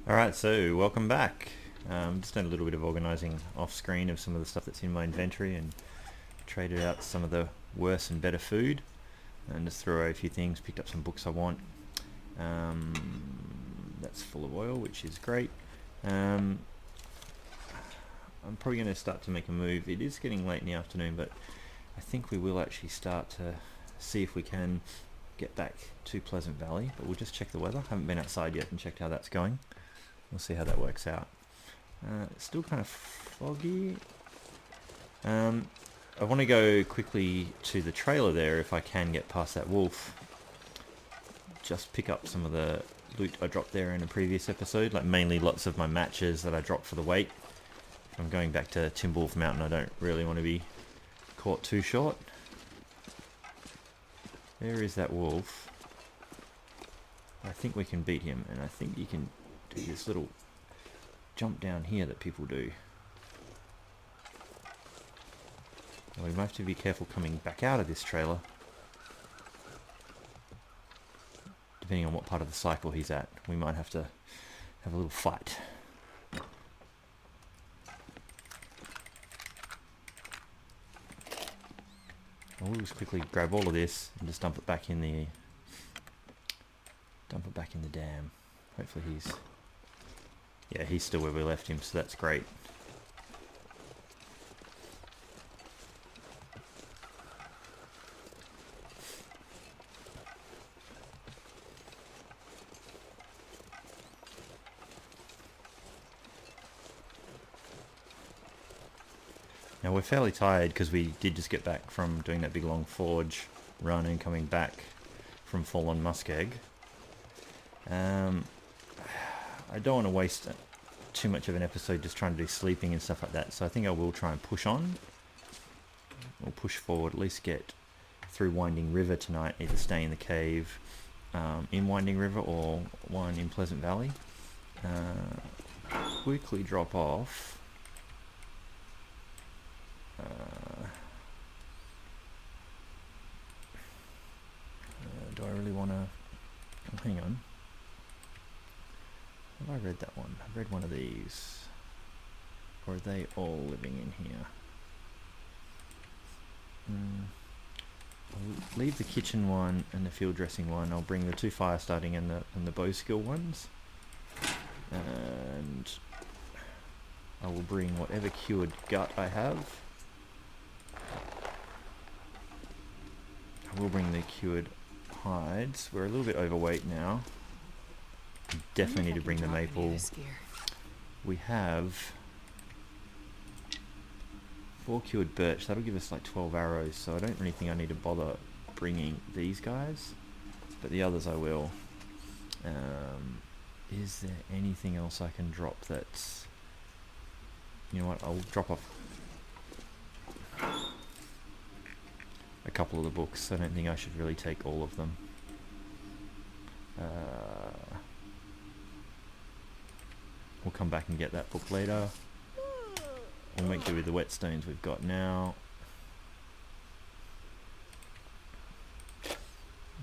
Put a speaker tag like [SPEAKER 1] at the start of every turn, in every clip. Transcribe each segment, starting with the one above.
[SPEAKER 1] Alright, so welcome back. Just done a little bit of organising off screen of some of the stuff that's in my inventory and traded out some of the worse and better food and just threw away a few things, picked up some books I want. That's full of oil, which is great. I'm probably going to start to make a move. It is getting late in the afternoon, but I think we will actually start to see if we can get back to Pleasant Valley, but we'll just check the weather. Haven't been outside yet and checked how that's going. We'll see how that works out. It's still kind of foggy. I want to go quickly to the trailer there if I can get past that wolf. Just pick up some of the loot I dropped there in a previous episode, like mainly lots of my matches that I dropped for the weight. If I'm going back to Timberwolf Mountain, I don't really want to be caught too short. There is that wolf. I think we can beat him, and I think you can do this little jump down here that people do. We might have to be careful coming back out of this trailer, depending on what part of the cycle he's at. We might have to have a little fight. We'll just quickly grab all of this and just dump it back in the dam. Hopefully he's still where we left him, so that's great. Now we're fairly tired because we did just get back from doing that big long forge run and coming back from Fallen Muskeg. I don't want to waste too much of an episode just trying to do sleeping and stuff like that, so I think I will try and push on. We'll push forward, at least get through Winding River tonight, either stay in the cave in Winding River or one in Pleasant Valley. Quickly drop off. Do I really want to... Oh, hang on. Have I read that one? I've read one of these. Or are they all living in here? I'll leave the kitchen one and the field dressing one. I'll bring the two fire starting and the bow skill ones. And I will bring whatever cured gut I have. I will bring the cured hides. We're a little bit overweight now. Definitely need to bring the maple. We have 4 cured birch. That'll give us like 12 arrows, so I don't really think I need to bother bringing these guys, but the others I will. Is there anything else I can drop that's... You know what, I'll drop off a couple of the books. I don't think I should really take all of them. We'll come back and get that book later. We'll make do with the whetstones we've got now.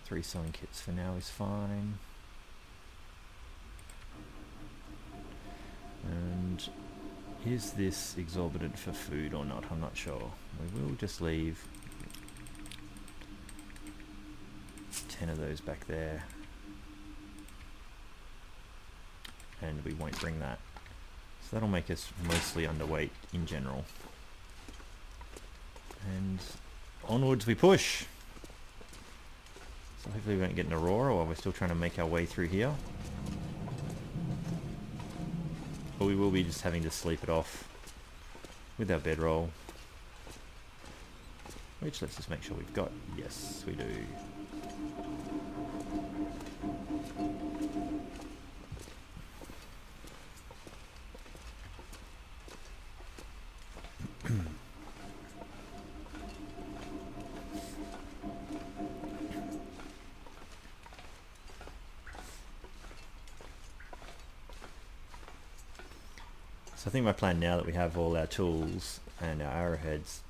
[SPEAKER 1] 3 sewing kits for now is fine. And is this exorbitant for food or not? I'm not sure. We will just leave 10 of those back there. And we won't bring that. So that'll make us mostly underweight in general. And onwards we push. So hopefully we won't get an aurora while we're still trying to make our way through here. But we will be just having to sleep it off with our bedroll. Which, let's just make sure we've got. Yes, we do. So I think my plan now that we have all our tools and our arrowheads,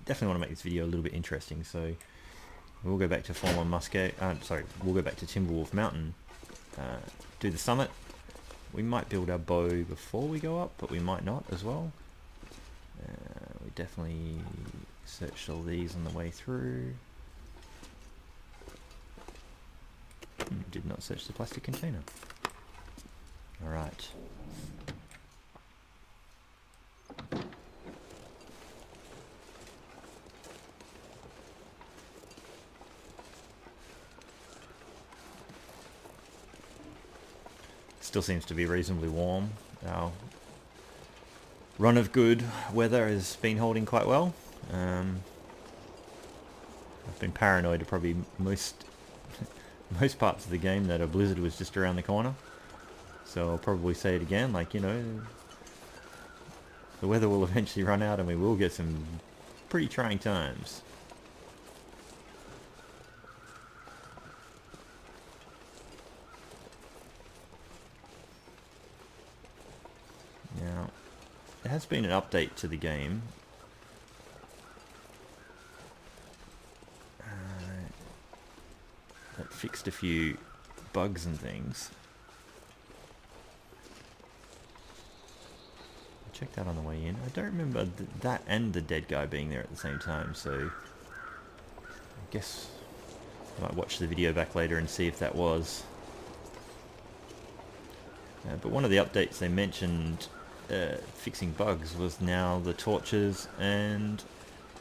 [SPEAKER 1] definitely want to make this video a little bit interesting. So we'll go back to Fallen Muskeg. We'll go back to Timberwolf Mountain, do the summit, We might build our bow before we go up, but we might not as well. We definitely searched all these on the way through. Did not search the plastic container. Alright. Still seems to be reasonably warm. Our run of good weather has been holding quite well. I've been paranoid of probably most parts of the game that a blizzard was just around the corner. So I'll probably say it again, like, you know, the weather will eventually run out and we will get some pretty trying times. Now, there has been an update to the game. That fixed a few bugs and things. I checked that on the way in. I don't remember that and the dead guy being there at the same time, so I guess I might watch the video back later and see if that was. But one of the updates they mentioned fixing bugs was now the torches and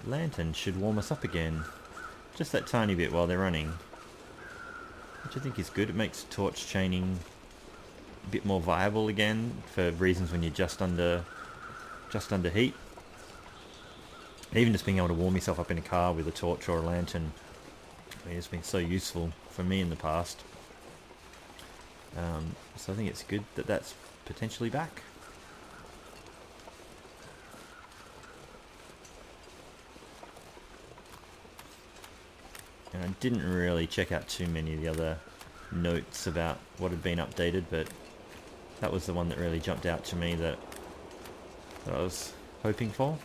[SPEAKER 1] lantern should warm us up again. Just that tiny bit while they're running. Which I think is good. It makes torch chaining a bit more viable again for reasons when you're just under heat. Even just being able to warm yourself up in a car with a torch or a lantern, I mean, it's been so useful for me in the past. So I think it's good that that's potentially back. And I didn't really check out too many of the other notes about what had been updated, but that was the one that really jumped out to me that I was hoping for.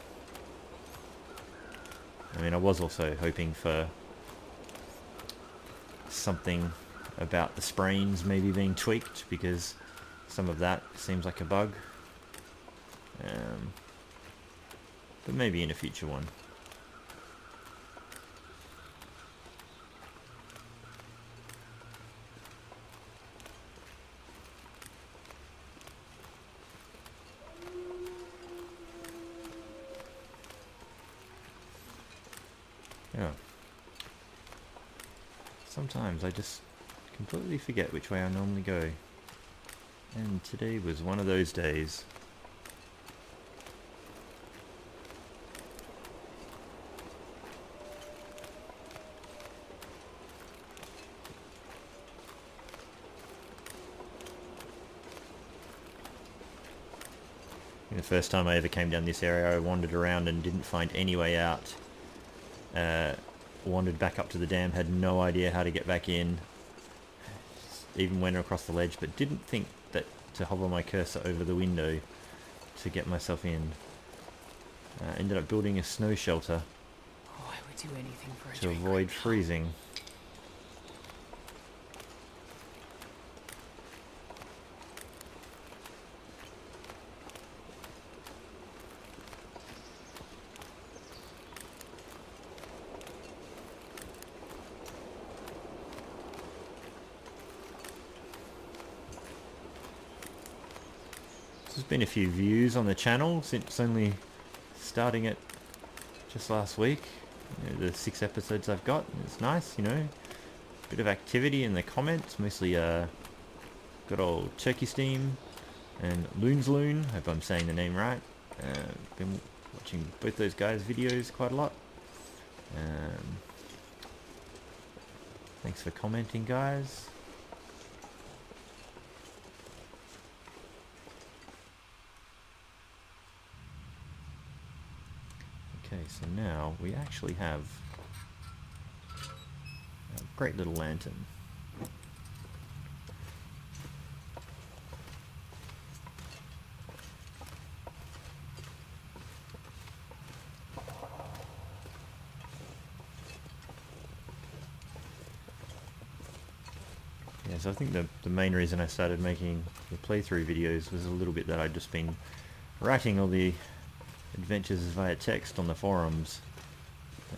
[SPEAKER 1] I mean, I was also hoping for something about the sprains maybe being tweaked, because some of that seems like a bug. But maybe in a future one. Yeah. Sometimes I just completely forget which way I normally go. And today was one of those days. The first time I ever came down this area, I wandered around and didn't find any way out. Wandered back up to the dam, had no idea how to get back in. Even went across the ledge, but didn't think that to hover my cursor over the window to get myself in. Ended up building a snow shelter
[SPEAKER 2] I would do anything for a
[SPEAKER 1] to
[SPEAKER 2] drink
[SPEAKER 1] avoid
[SPEAKER 2] right now.
[SPEAKER 1] freezing. There's been a few views on the channel since only starting it just last week. You know, the 6 episodes I've got, it's nice, you know. Bit of activity in the comments, mostly good old Turkey Steam and Loonsloon, hope I'm saying the name right. Been watching both those guys' videos quite a lot. Thanks for commenting, guys. Okay, so now we actually have a great little lantern. So I think the main reason I started making the playthrough videos was a little bit that I'd just been writing all the adventures via text on the forums,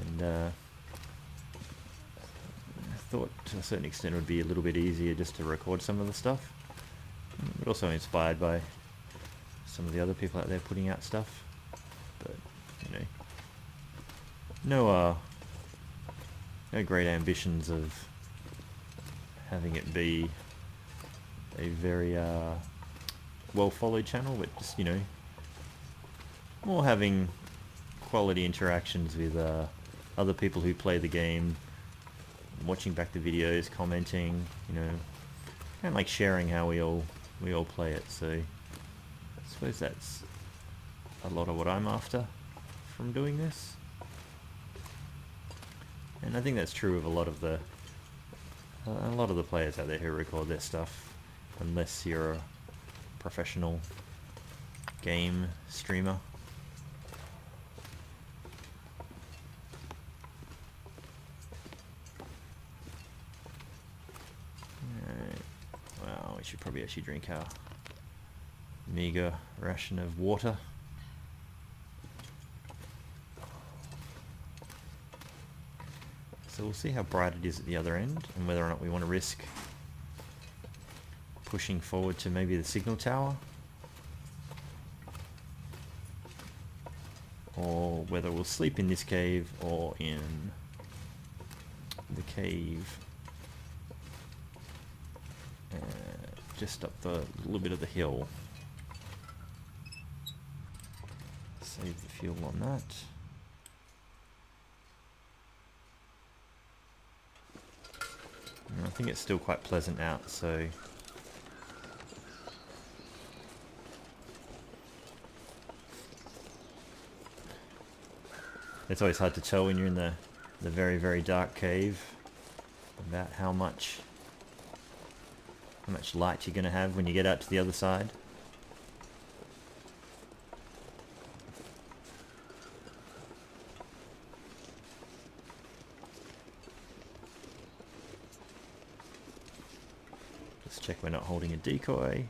[SPEAKER 1] and I thought to a certain extent it would be a little bit easier just to record some of the stuff, but also inspired by some of the other people out there putting out stuff. But you know, no great ambitions of having it be a very well followed channel, but just more having quality interactions with other people who play the game, watching back the videos, commenting, and like sharing how we all play it. So I suppose that's a lot of what I'm after from doing this, and I think that's true of a lot of the players out there who record their stuff, unless you're a professional game streamer. Well, we should probably actually drink our meager ration of water. So we'll see how bright it is at the other end, and whether or not we want to risk pushing forward to maybe the signal tower, or whether we'll sleep in this cave or in the cave just up the little bit of the hill. Save the fuel on that. And I think it's still quite pleasant out, so it's always hard to tell when you're in the very, very dark cave about how much light you're going to have when you get out to the other side. Just check we're not holding a decoy.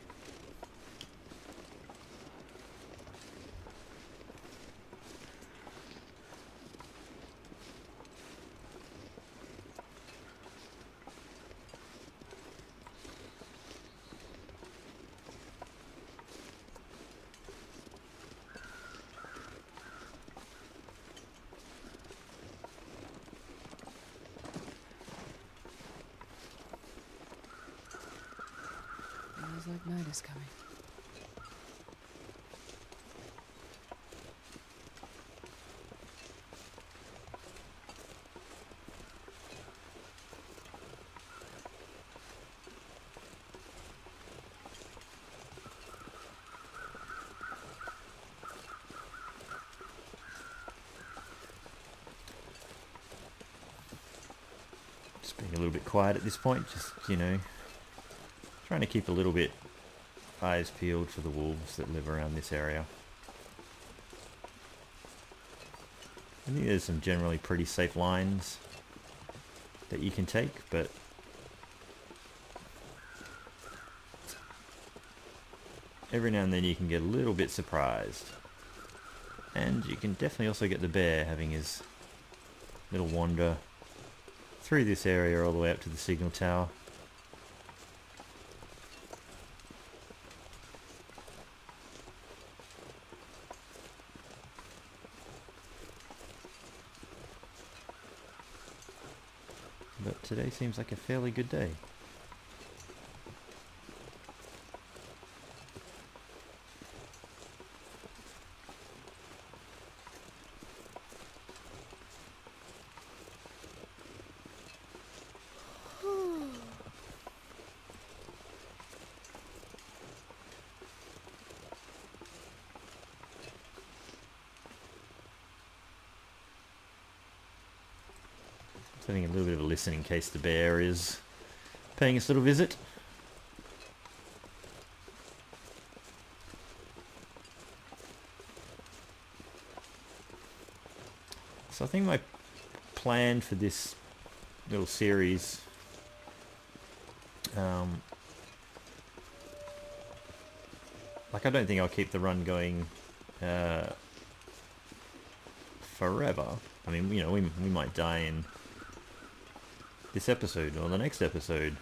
[SPEAKER 2] Feels like night is coming.
[SPEAKER 1] Just being a little bit quiet at this point, just, trying to keep a little bit eyes peeled for the wolves that live around this area. I think there's some generally pretty safe lines that you can take, but every now and then you can get a little bit surprised. And you can definitely also get the bear having his little wander through this area all the way up to the signal tower. But today seems like a fairly good day. Having a little bit of a listen in case the bear is paying us a little visit. So I think my plan for this little series Like, I don't think I'll keep the run going forever. I mean, you know, we might die in this episode or the next episode,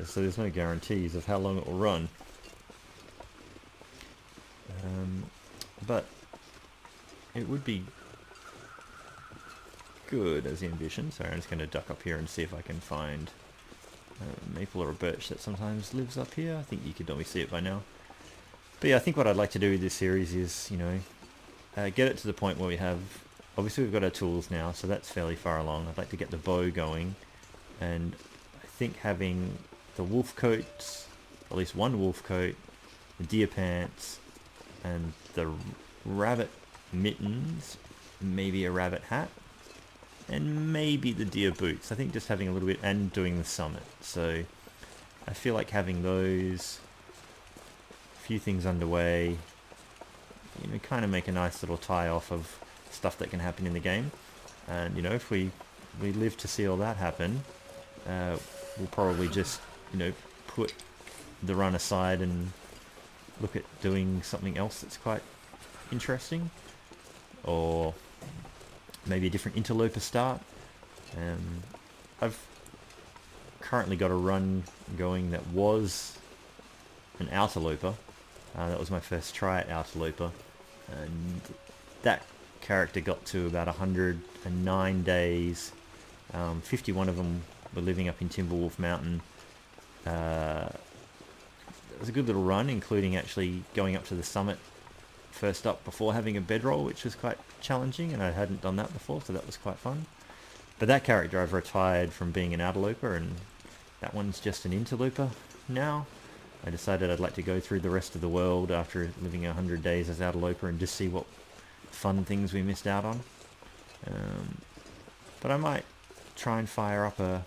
[SPEAKER 1] so there's no guarantees of how long it will run. But it would be good as the ambition. So I'm just going to duck up here and see if I can find a maple or a birch that sometimes lives up here. I think you could normally see it by now. But yeah, I think what I'd like to do with this series is, you know, get it to the point where we have, obviously we've got our tools now, so that's fairly far along. I'd like to get the bow going, and I think having the wolf coats, at least one wolf coat, the deer pants, and the rabbit mittens, maybe a rabbit hat, and maybe the deer boots. I think just having a little bit, and doing the summit. So I feel like having those few things underway, you know, kind of make a nice little tie off of stuff that can happen in the game. And you know, if we live to see all that happen, we'll probably just, you know, put the run aside and look at doing something else that's quite interesting, or maybe a different interloper start. I've currently got a run going that was an outerloper. That was my first try at outerloper, and that character got to about 109 days. 51 of them were living up in Timberwolf Mountain. It was a good little run, including actually going up to the summit first up before having a bedroll, which was quite challenging, and I hadn't done that before, so that was quite fun. But that character I've retired from being an outerloper, and that one's just an interloper now. I decided I'd like to go through the rest of the world after living 100 days as outerloper and just see what fun things we missed out on. But I might try and fire up an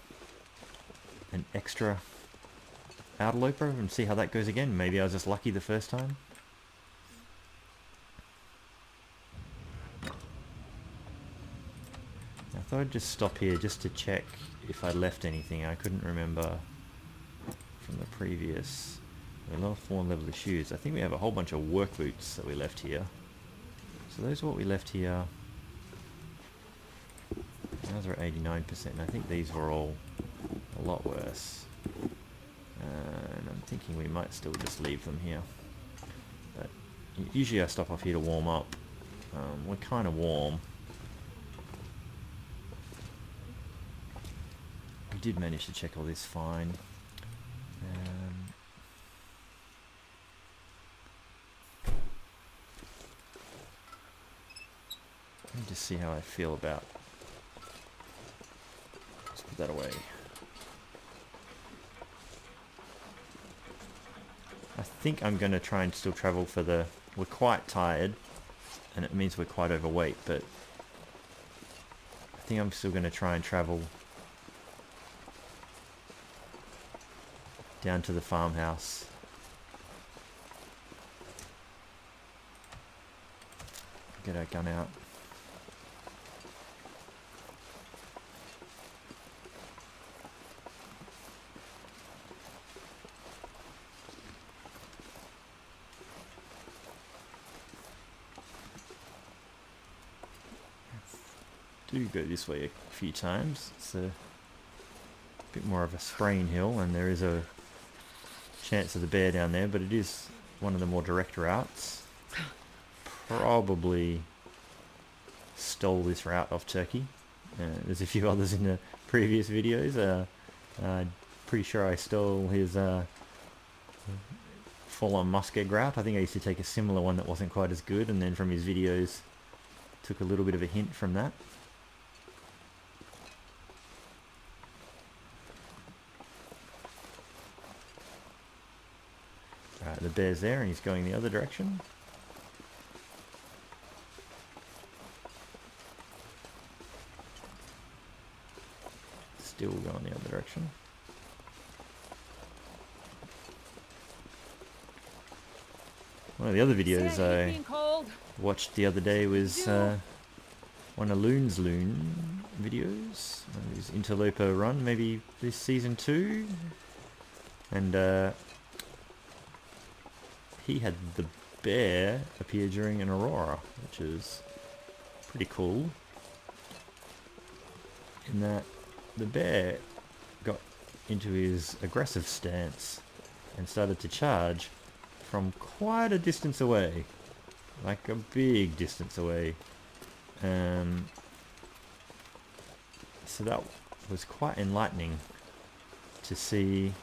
[SPEAKER 1] extra outerloper and see how that goes again. Maybe I was just lucky the first time. I thought I'd just stop here just to check if I left anything. I couldn't remember from the previous. We lost one level of shoes. I think we have a whole bunch of work boots that we left here. So those are what we left here. Those are 89%, and I think these were all a lot worse. And I'm thinking we might still just leave them here. But usually I stop off here to warm up. We're kind of warm. We did manage to check all this fine. Let me just see how I feel about. Let's put that away. I think I'm going to try and still travel for the... We're quite tired, and it means we're quite overweight, but I think I'm still going to try and travel down to the farmhouse. Get our gun out. Do go this way a few times. It's a bit more of a spraying hill, and there is a chance of the bear down there, but it is one of the more direct routes. Probably stole this route off Turkey. There's a few others in the previous videos. Pretty sure I stole his full-on muskeg route. I think I used to take a similar one that wasn't quite as good, and then from his videos took a little bit of a hint from that. Alright, the bear's there and he's going the other direction. Still going the other direction. One of the other videos I watched the other day was one of Loon's Loon videos. His Interloper run, maybe this season 2. And he had the bear appear during an aurora, which is pretty cool. In that the bear got into his aggressive stance and started to charge from quite a distance away, like a big distance away. So that was quite enlightening to see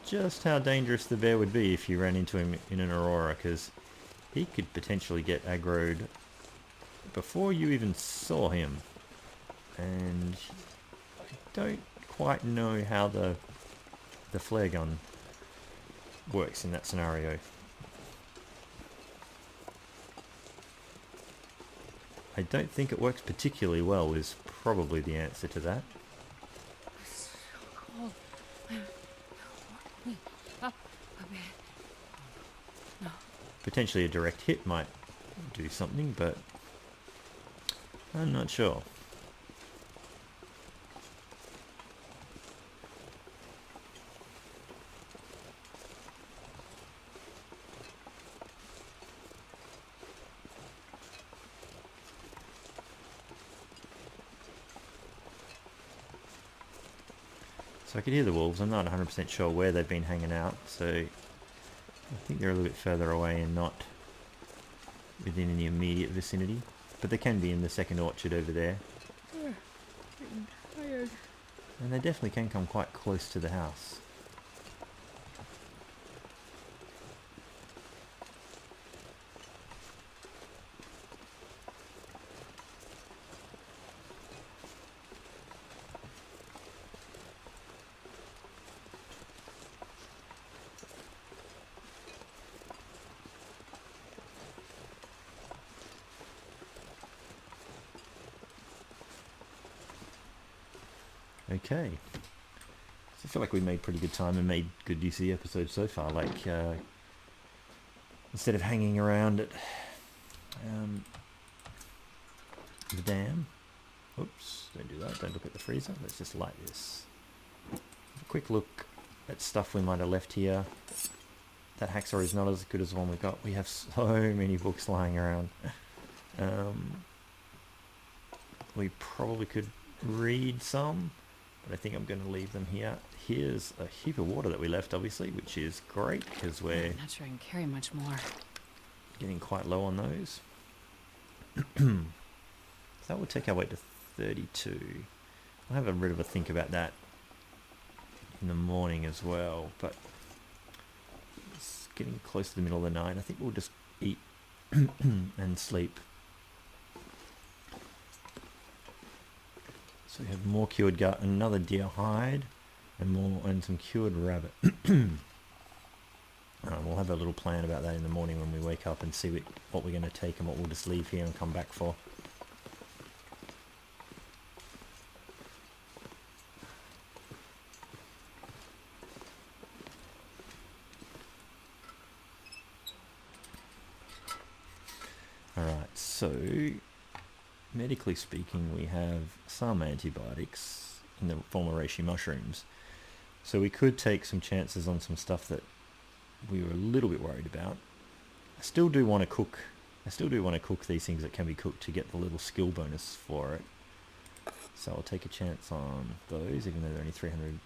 [SPEAKER 1] just how dangerous the bear would be if you ran into him in an aurora, because he could potentially get aggroed before you even saw him. And I don't quite know how the flare gun works in that scenario. I don't think it works particularly well is probably the answer to that.
[SPEAKER 2] It's so cold. Up a bit. No.
[SPEAKER 1] Potentially a direct hit might do something, but I'm not sure. So I could hear the wolves. I'm not 100% sure where they've been hanging out, so I think they're a little bit further away and not within any immediate vicinity. But they can be in the second orchard over there.
[SPEAKER 2] Getting tired.
[SPEAKER 1] And they definitely can come quite close to the house. Okay. So I feel like we made pretty good time and made good use of the episode so far. Like, instead of hanging around at the dam. Oops, don't do that. Don't look at the freezer. Let's just light this. Have a quick look at stuff we might have left here. That hacksaw is not as good as the one we got. We have so many books lying around. We probably could read some, but I think I'm going to leave them here. Here's a heap of water that we left, obviously, which is great because we're
[SPEAKER 2] I'm not sure I can carry much more.
[SPEAKER 1] getting quite low on those. So that will take our weight to 32. I'll have a bit of a think about that in the morning as well, but it's getting close to the middle of the night. I think we'll just eat and sleep. So we have more cured gut, another deer hide, and some cured rabbit. We'll have a little plan about that in the morning when we wake up and see what we're going to take and what we'll just leave here and come back for. Alright, so medically speaking, we have some antibiotics in the form of reishi mushrooms. So we could take some chances on some stuff that we were a little bit worried about. I still do want to cook these things that can be cooked to get the little skill bonus for it. So I'll take a chance on those, even though they're only 300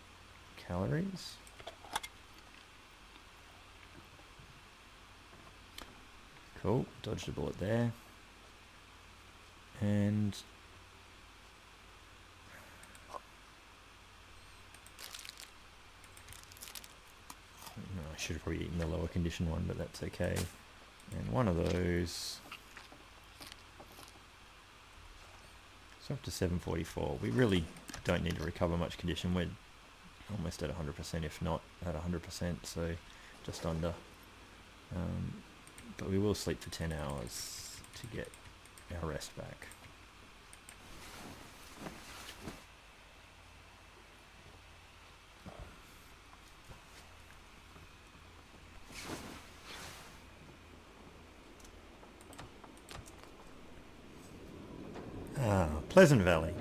[SPEAKER 1] calories. Cool, dodged a bullet there. And I should have probably eaten the lower condition one, but that's okay. And one of those. So up to 744. We really don't need to recover much condition. We're almost at 100%, if not at 100%, so just under. But we will sleep for 10 hours to get our rest back. Pleasant Valley.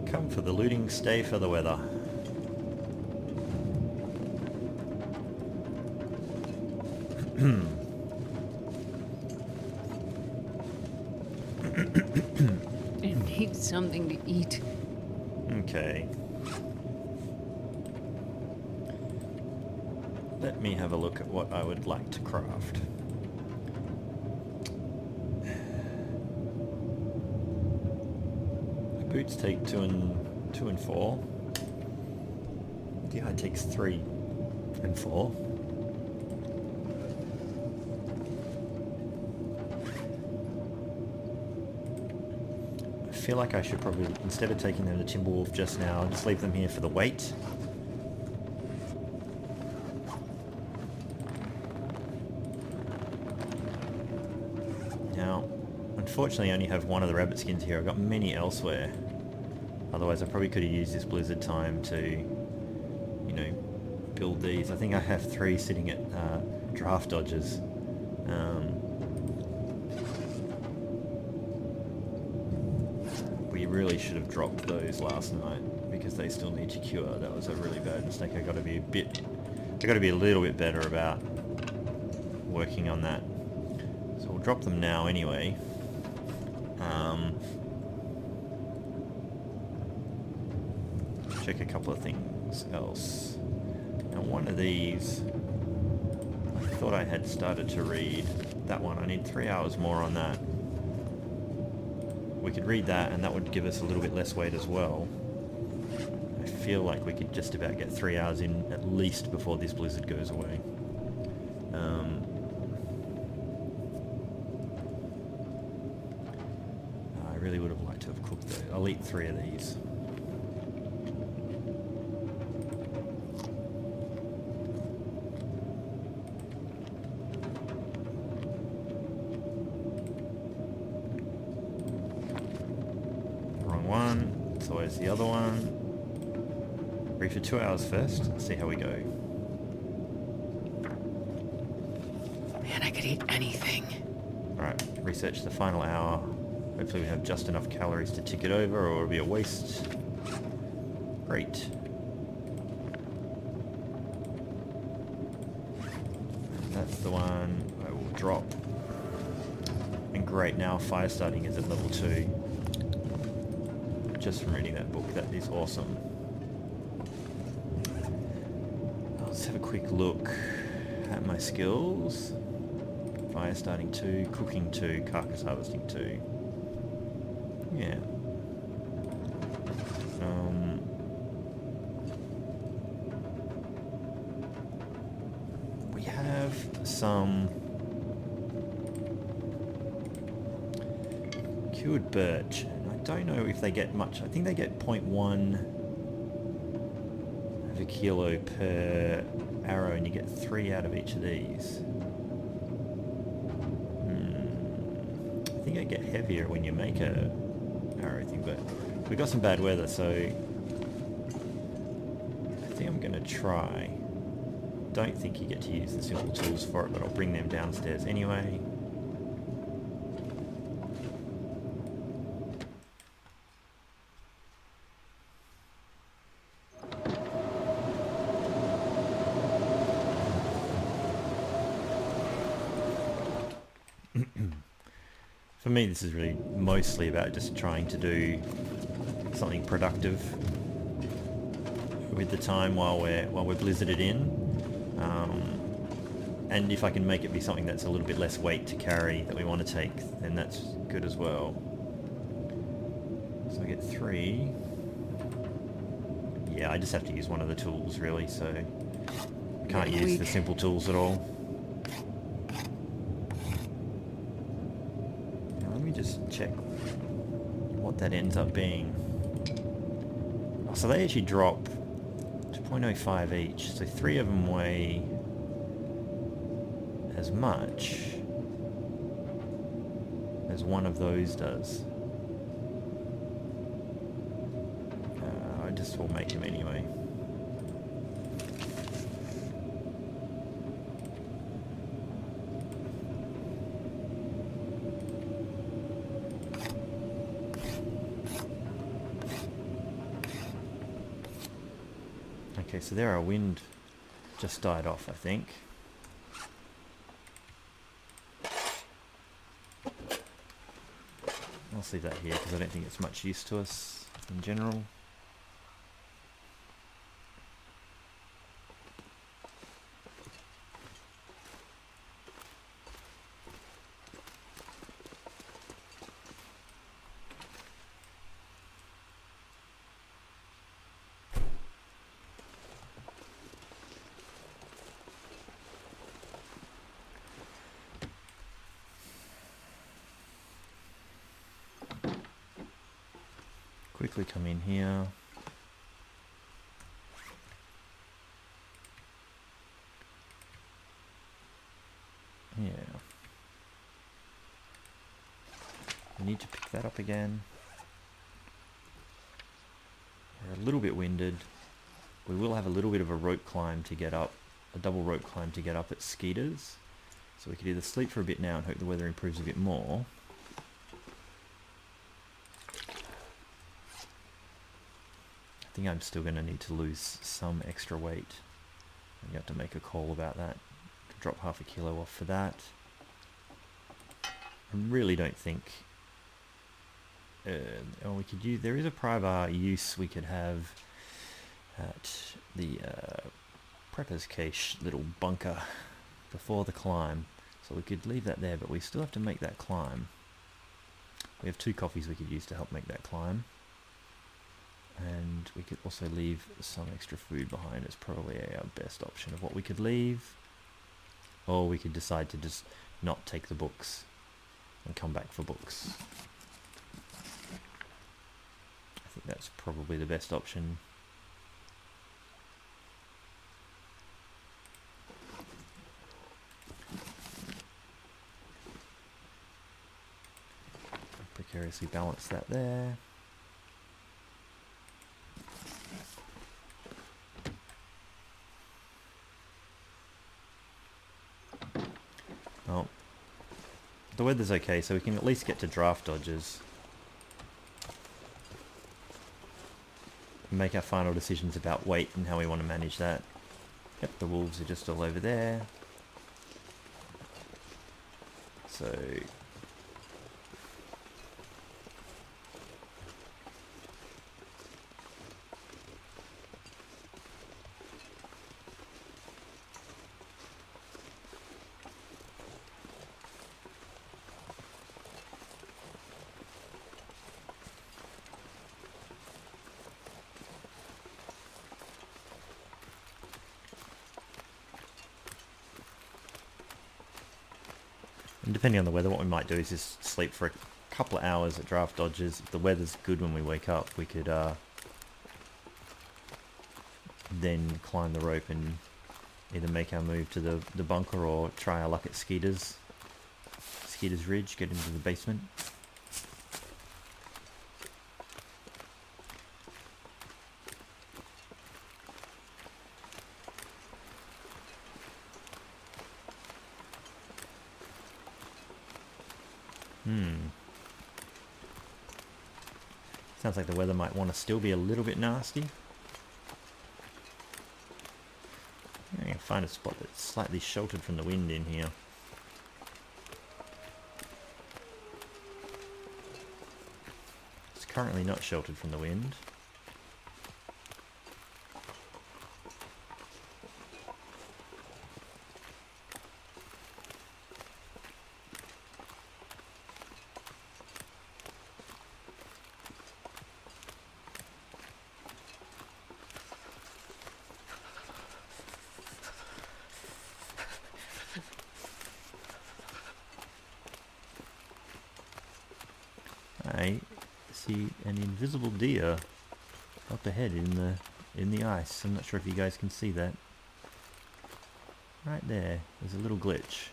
[SPEAKER 1] Come for the looting, stay for the weather.
[SPEAKER 2] I need something to eat.
[SPEAKER 1] Okay. Let me have a look at what I would like to craft. The boots take 2 and 4. The eye takes 3 and 4. I feel like I should probably, instead of taking them to Timberwolf just now, I'll just leave them here for the weight. Now, unfortunately I only have one of the rabbit skins here. I've got many elsewhere. Otherwise I probably could have used this blizzard time to, you know, build these. I think I have 3 sitting at draft dodges. We really should have dropped those last night because they still need to cure. That was a really bad mistake. I got to be a little bit better about working on that. So we'll drop them now anyway. Check a couple of things else. Now one of these, I thought I had started to read that one. I need 3 hours more on that. We could read that and that would give us a little bit less weight as well. I feel like we could just about get 3 hours in at least before this blizzard goes away. I really would have liked to have cooked those. I'll eat 3 of these. So where's the other one? Read for 2 hours first. Let's see how we go.
[SPEAKER 2] Man, I could eat anything.
[SPEAKER 1] Alright, research the final hour. Hopefully we have just enough calories to tick it over or it'll be a waste. Great. And that's the one I will drop. And great, now fire starting is at level 2. Just from reading that book. That is awesome. Let's have a quick look at my skills. Fire starting 2, cooking 2, carcass harvesting 2. Yeah. We have some cured birch. Don't know if they get much. I think they get 0.1 of a kilo per arrow and you get 3 out of each of these. I think they get heavier when you make a arrow thing, but we got some bad weather, so I think I'm gonna try. Don't think you get to use the simple tools for it, but I'll bring them downstairs anyway. For me, this is really mostly about just trying to do something productive with the time while we're blizzarded in, and if I can make it be something that's a little bit less weight to carry that we want to take, then that's good as well. So I get 3. Yeah, I just have to use one of the tools really, so I can't use the simple tools at all. Just check what that ends up being. So they actually drop to 0.05 each, so 3 of them weigh as much as one of those does. I just will make them anyway. Okay, so there our wind just died off, I think. I'll leave that here because I don't think it's much use to us in general. Quickly come in here. Yeah. We need to pick that up again. We're a little bit winded. We will have a little bit of a rope climb to get up, a double rope climb to get up at Skeeter's. So we could either sleep for a bit now and hope the weather improves a bit more. I think I'm still going to need to lose some extra weight. You have to make a call about that. Drop half a kilo off for that. I really don't think... we could use... There is a pry bar use we could have at the prepper's cache little bunker before the climb. So we could leave that there, but we still have to make that climb. We have 2 coffees we could use to help make that climb. And we could also leave some extra food behind. It's probably our best option of what we could leave. Or we could decide to just not take the books and come back for books. I think that's probably the best option. Precariously balance that there. Well, the weather's okay, so we can at least get to draft dodges. And make our final decisions about weight and how we want to manage that. Yep, the wolves are just all over there. So... And depending on the weather, what we might do is just sleep for a couple of hours at draft dodges. If the weather's good when we wake up, we could then climb the rope and either make our move to the bunker or try our luck at Skeeter's Ridge, get into the basement. Sounds like the weather might want to still be a little bit nasty. I can find a spot that's slightly sheltered from the wind in here. It's currently not sheltered from the wind. I see an invisible deer up ahead in the ice. I'm not sure if you guys can see that. Right there, there's a little glitch.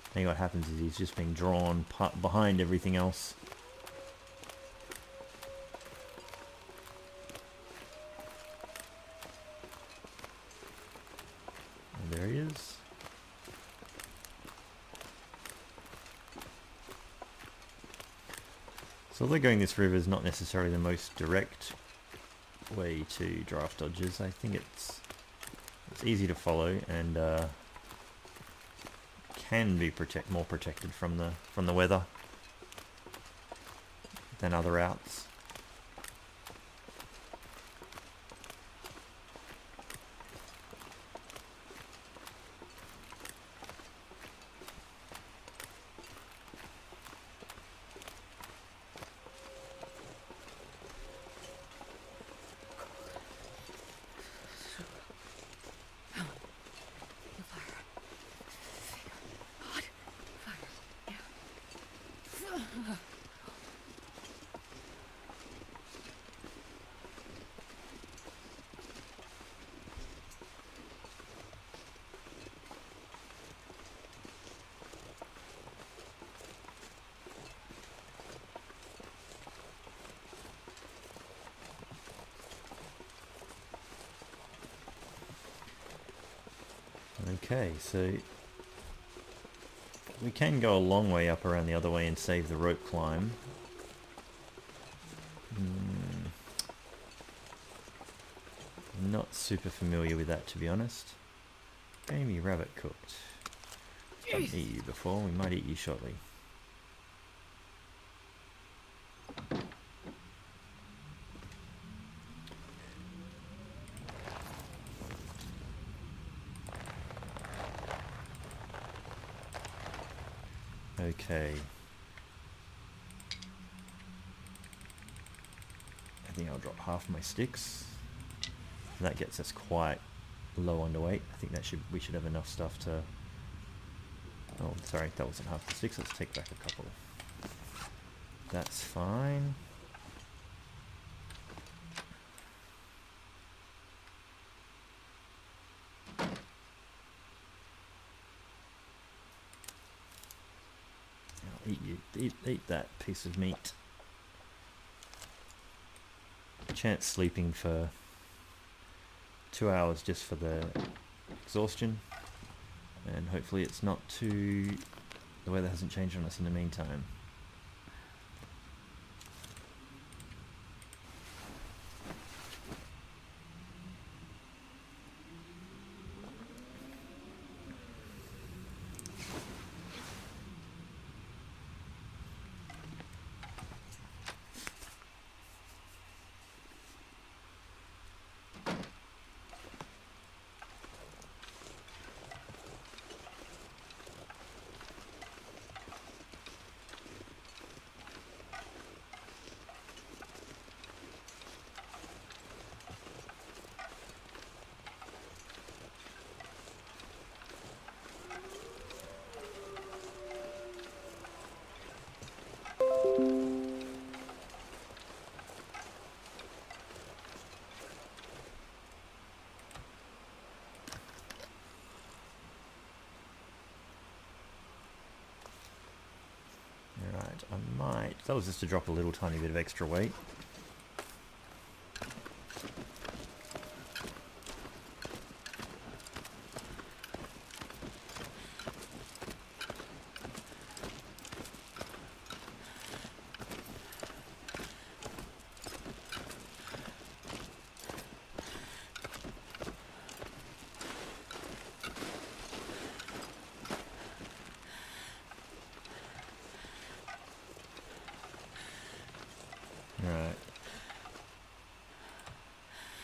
[SPEAKER 1] I think what happens is he's just being drawn behind everything else. And there he is. So although going this river is not necessarily the most direct way to draft dodges. I think it's easy to follow and can be more protected from the weather than other routes. Okay, so we can go a long way up around the other way and save the rope climb. Not super familiar with that, to be honest. Gamey rabbit cooked. Haven't eaten you before, we might eat you shortly. Okay. I think I'll drop half my sticks. That gets us quite low underweight. I think we should have enough stuff to... Oh, sorry, that wasn't half the sticks. Let's take back a couple. That's fine. Eat that piece of meat. Chance sleeping for 2 hours just for the exhaustion, and hopefully it's not the weather hasn't changed on us in the meantime. That was just to drop a little tiny bit of extra weight. Right.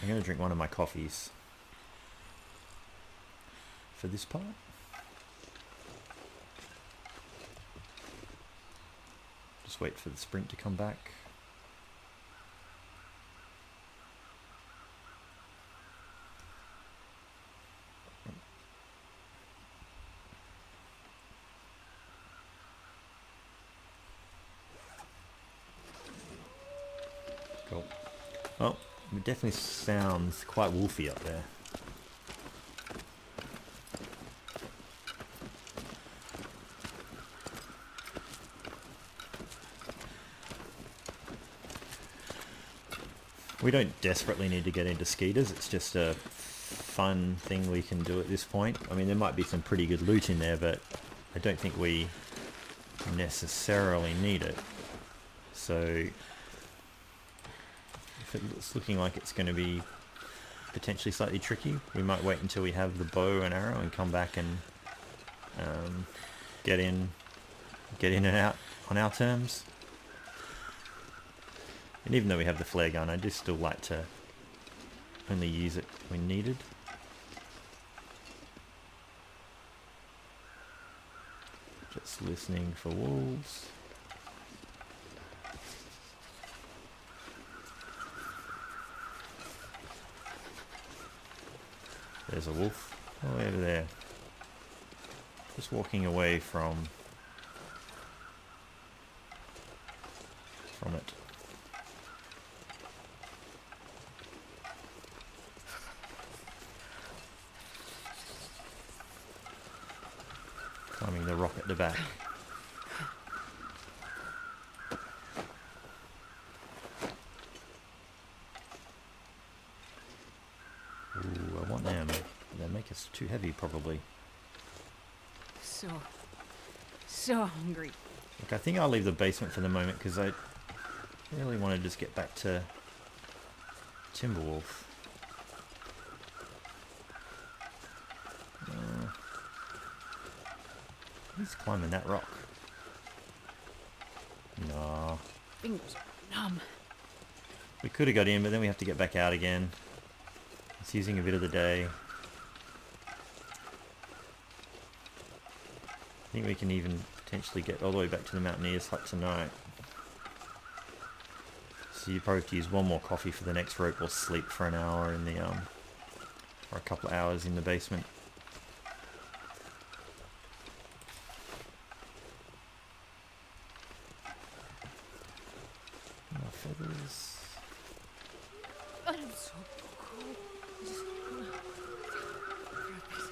[SPEAKER 1] I'm going to drink one of my coffees for this part. Just wait for the sprint to come back. Cool. Well, it definitely sounds quite wolfy up there. We don't desperately need to get into skeeters, it's just a fun thing we can do at this point. I mean, there might be some pretty good loot in there, but I don't think we necessarily need it. So if it's looking like it's going to be potentially slightly tricky, we might wait until we have the bow and arrow and come back and get in and out on our terms. And even though we have the flare gun, I do still like to only use it when needed. Just listening for wolves. There's a wolf. Oh, over there. Just walking away from it. Climbing the rock at the back. Ooh, I want them. They make us too heavy, probably.
[SPEAKER 2] So hungry.
[SPEAKER 1] Look, I think I'll leave the basement for the moment because I really want to just get back to Timberwolf. He's climbing that rock. No.
[SPEAKER 2] Fingers numb.
[SPEAKER 1] We could have got in, but then we have to get back out again. It's using a bit of the day. I think we can even potentially get all the way back to the Mountaineers hut tonight. So you probably have to use one more coffee for the next rope or sleep for an hour in the or a couple of hours in the basement. More feathers.
[SPEAKER 2] I'm so cold. Just grab this.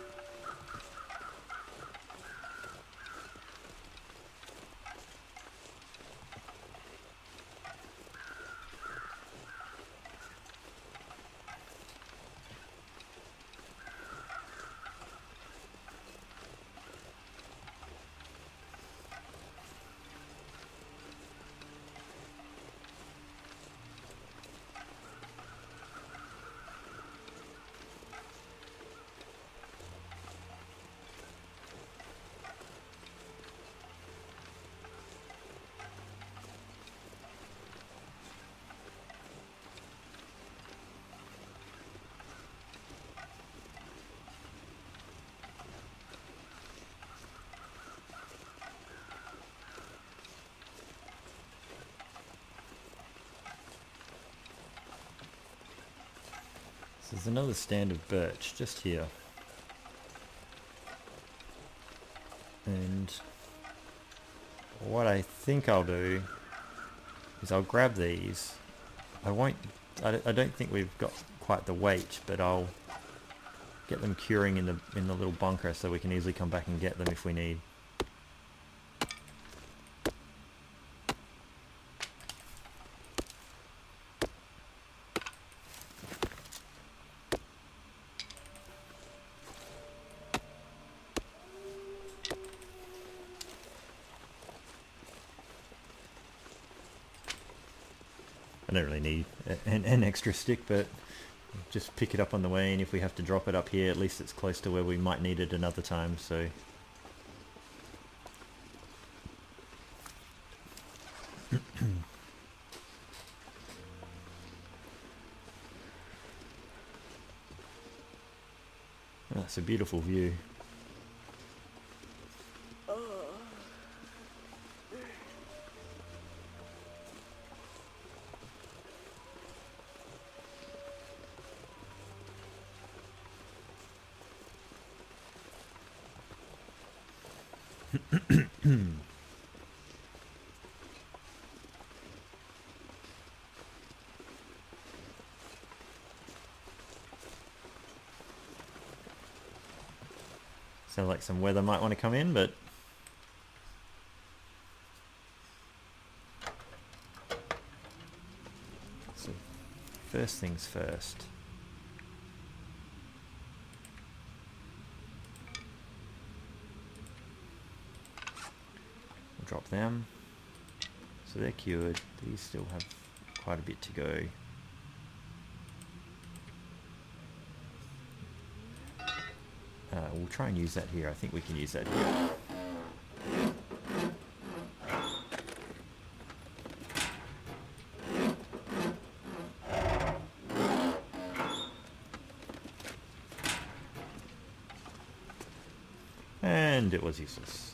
[SPEAKER 1] So there's another stand of birch just here. And what I think I'll do is I'll grab these. I don't think we've got quite the weight, but I'll get them curing in the little bunker so we can easily come back and get them if we need. I don't really need an extra stick, but just pick it up on the way, and if we have to drop it up here, at least it's close to where we might need it another time, so... That's a beautiful view. Sounds like some weather might want to come in, but so first things first. We'll drop them. So they're cured. These still have quite a bit to go. We'll try and use that here. I think we can use that here. And it was useless.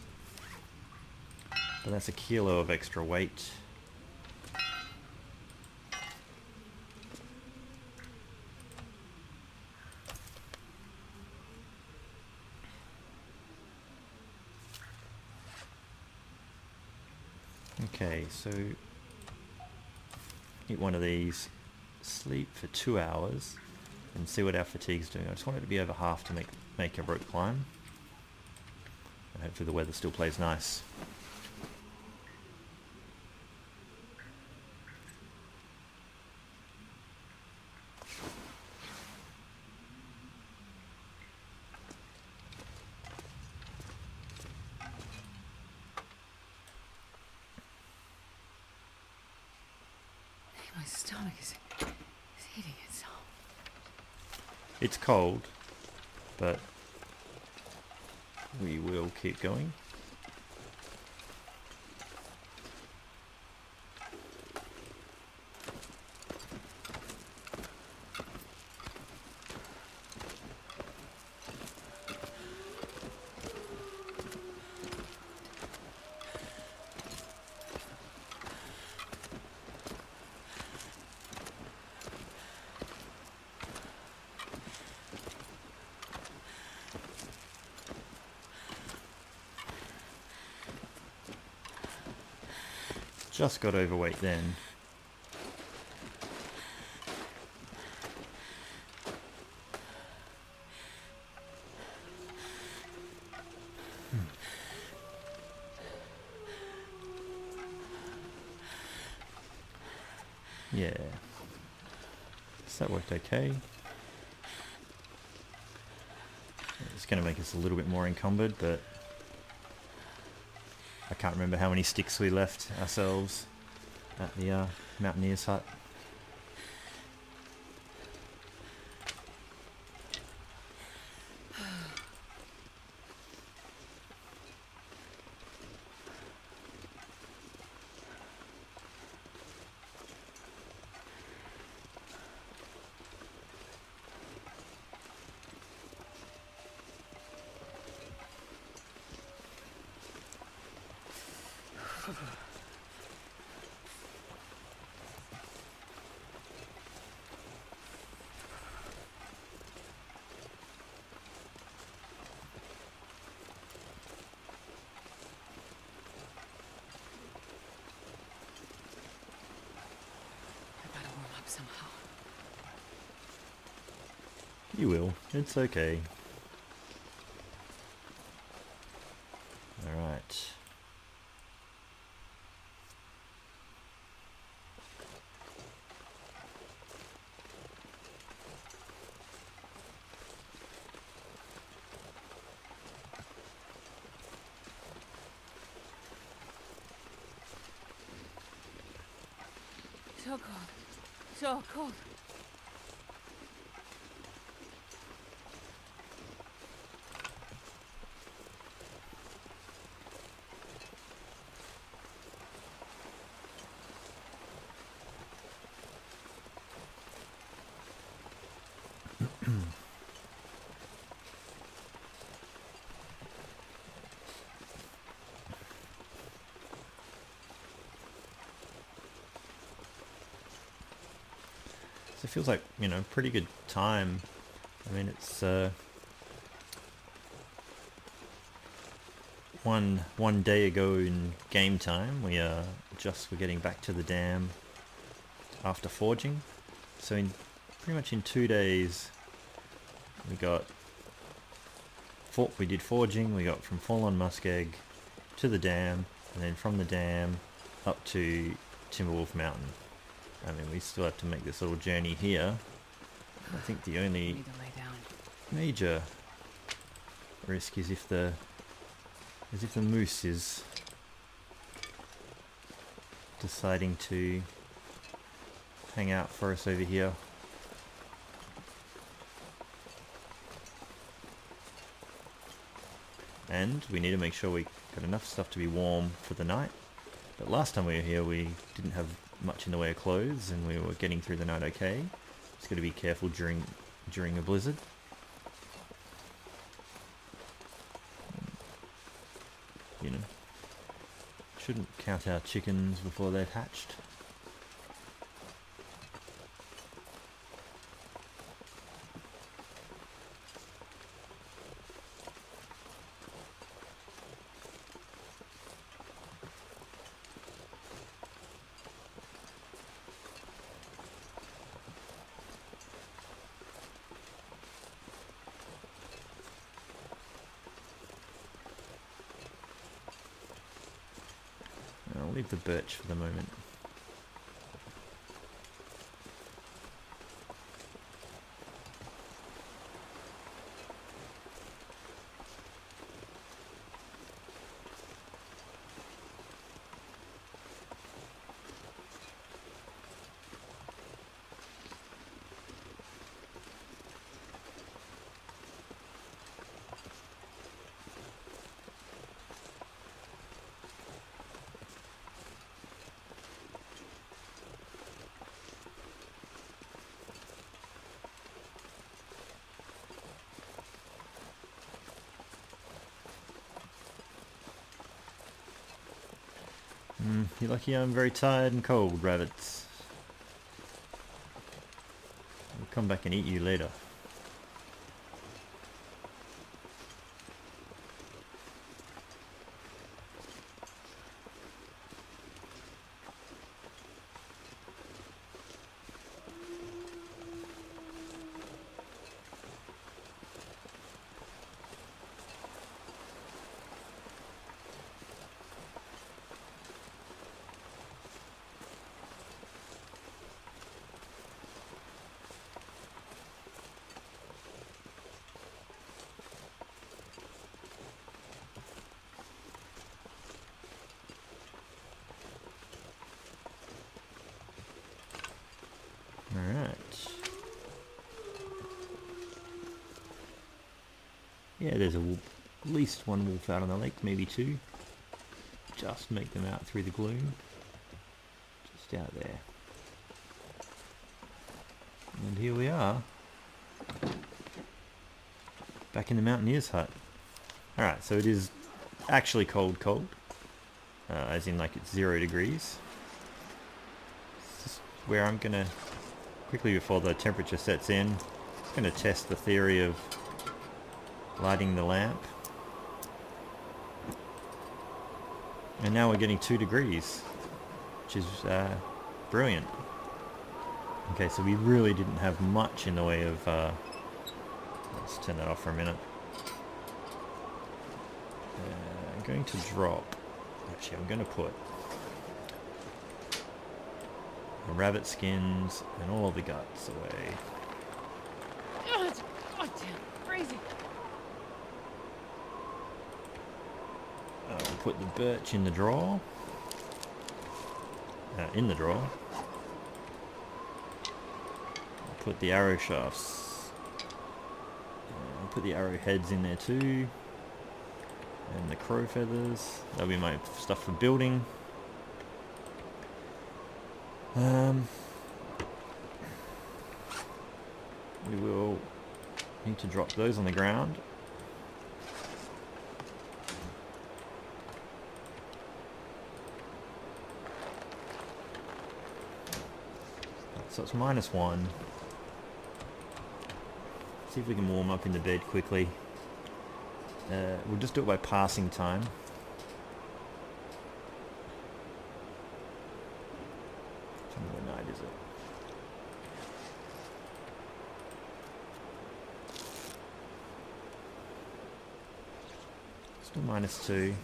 [SPEAKER 1] But that's a kilo of extra weight. Okay, so eat one of these, sleep for 2 hours, and see what our fatigue's doing. I just want it to be over half to make a rope climb. And hopefully the weather still plays nice.
[SPEAKER 2] My stomach is eating itself.
[SPEAKER 1] It's cold, but we will keep going. Just got overweight then. Yeah. So that worked okay. It's going to make us a little bit more encumbered, but I can't remember how many sticks we left ourselves at the mountaineer's hut.
[SPEAKER 2] I gotta warm up somehow.
[SPEAKER 1] You will. It's okay. Alright.
[SPEAKER 2] So cold. So cold.
[SPEAKER 1] So it feels like, you know, pretty good time. I mean, it's one day ago in game time. We're getting back to the dam after forging. So in pretty much in 2 days, we did forging. We got from Fallen Muskeg to the dam, and then from the dam up to Timberwolf Mountain. I mean, we still have to make this little journey here. I think the only
[SPEAKER 2] Need to lay down.
[SPEAKER 1] major risk is if the moose is deciding to hang out for us over here. and we need to make sure we got enough stuff to be warm for the night. But last time we were here, we didn't have much in the way of clothes, and we were getting through the night okay. Just got to be careful during a blizzard. You know, shouldn't count our chickens before they've hatched. I'll leave the birch for the moment. You're lucky I'm very tired and cold, rabbits. I'll come back and eat you later. Alright. Yeah, there's at least one wolf out on the lake, maybe two. Just make them out through the gloom. Just out there. And here we are. Back in the mountaineer's hut. Alright, so it is actually cold. As in like it's 0 degrees. This is where I'm gonna, quickly before the temperature sets in, I'm gonna test the theory of lighting the lamp. And now we're getting 2 degrees, which is brilliant. Okay, so we really didn't have much in the way of... let's turn that off for a minute. I'm going to drop... Actually, I'm going to put the rabbit skins and all of the guts away.
[SPEAKER 2] Oh, it's goddamn crazy.
[SPEAKER 1] I'll put the birch in the drawer. I'll put the arrow shafts. I'll put the arrow heads in there too. And the crow feathers. That'll be my stuff for building. We will need to drop those on the ground. So it's -1. See if we can warm up in the bed quickly. We'll just do it by passing time. What night is it? Still -2.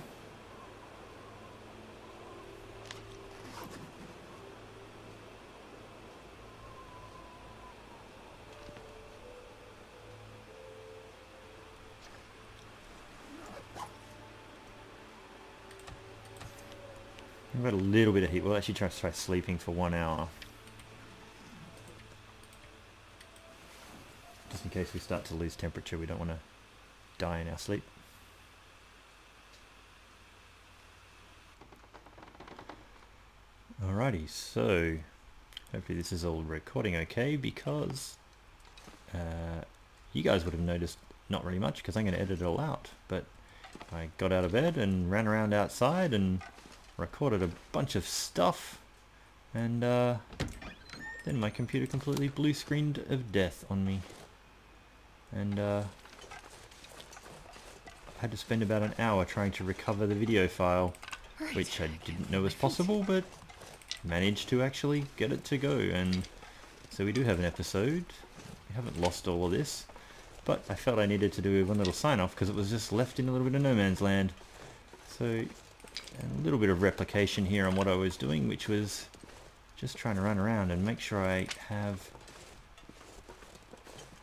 [SPEAKER 1] We've got a little bit of heat. We'll actually try sleeping for 1 hour. Just in case we start to lose temperature, we don't want to die in our sleep. Alrighty, so hopefully this is all recording okay, because you guys would have noticed not really much because I'm going to edit it all out, but I got out of bed and ran around outside and recorded a bunch of stuff, and then my computer completely blue screened of death on me, and I had to spend about an hour trying to recover the video file, which I didn't know was possible, but managed to actually get it to go. And so we do have an episode. We haven't lost all of this, but I felt I needed to do one little sign off because it was just left in a little bit of no man's land. So a little bit of replication here on what I was doing, which was just trying to run around and make sure I have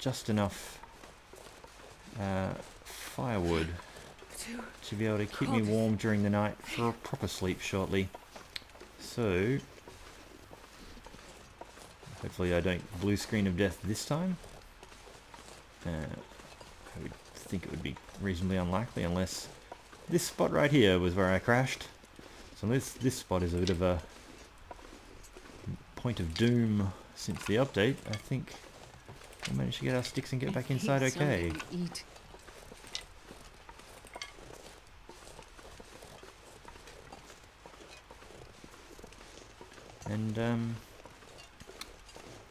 [SPEAKER 1] just enough firewood to be able to keep me warm during the night for a proper sleep shortly. So hopefully I don't blue screen of death this time. I would think it would be reasonably unlikely unless this spot right here was where I crashed. So this spot is a bit of a point of doom since the update. I think we managed to get our sticks and get back inside okay.
[SPEAKER 2] Eat.
[SPEAKER 1] And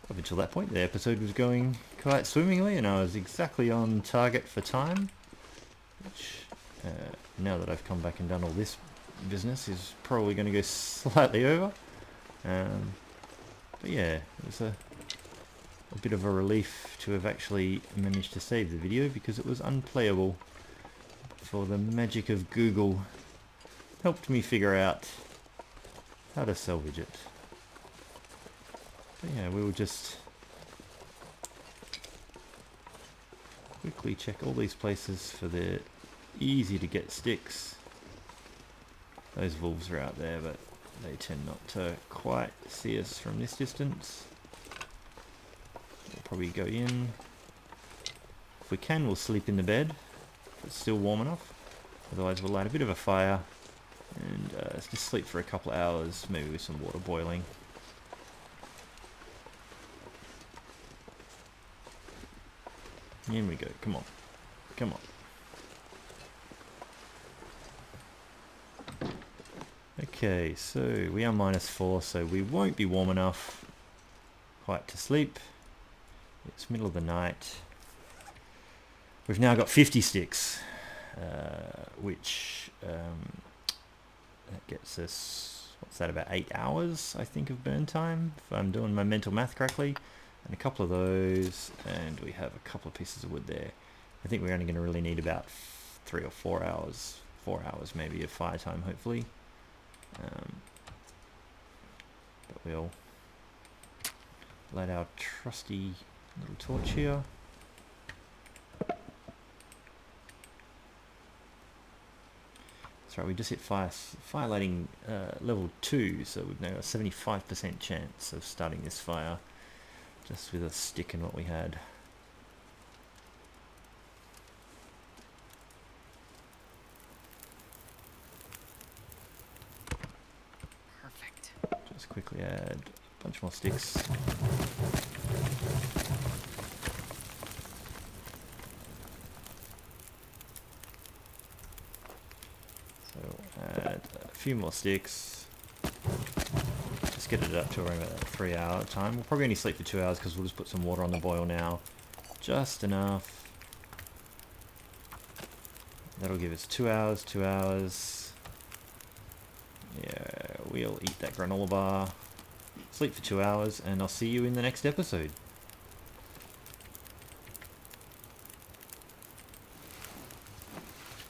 [SPEAKER 1] up until that point the episode was going quite swimmingly and I was exactly on target for time, which now that I've come back and done all this business is probably going to go slightly over. But yeah, it was a bit of a relief to have actually managed to save the video because it was unplayable before the magic of Google helped me figure out how to salvage it. But yeah, we will just quickly check all these places for the easy to get sticks. Those wolves are out there, but they tend not to quite see us from this distance. We'll probably go in. If we can, we'll sleep in the bed if it's still warm enough. Otherwise we'll light a bit of a fire and just sleep for a couple of hours, maybe with some water boiling. In we go, come on, come on. Okay, so we are -4, so we won't be warm enough quite to sleep. It's middle of the night. We've now got 50 sticks, which that gets us, what's that, about 8 hours, I think, of burn time, if I'm doing my mental math correctly. And a couple of those, and we have a couple of pieces of wood there. I think we're only going to really need about 3 or 4 hours, 4 hours maybe of fire time, hopefully. But we'll light our trusty little torch here. That's right, we just hit fire lighting level 2, so we've now got a 75% chance of starting this fire just with a stick and what we had.
[SPEAKER 2] Perfect.
[SPEAKER 1] Just quickly add a bunch more sticks. So add a few more sticks. Just get it up to around about 3 hour time. We'll probably only sleep for 2 hours because we'll just put some water on the boil now. Just enough. That'll give us 2 hours, 2 hours. Yeah, we'll eat that granola bar, sleep for 2 hours, and I'll see you in the next episode.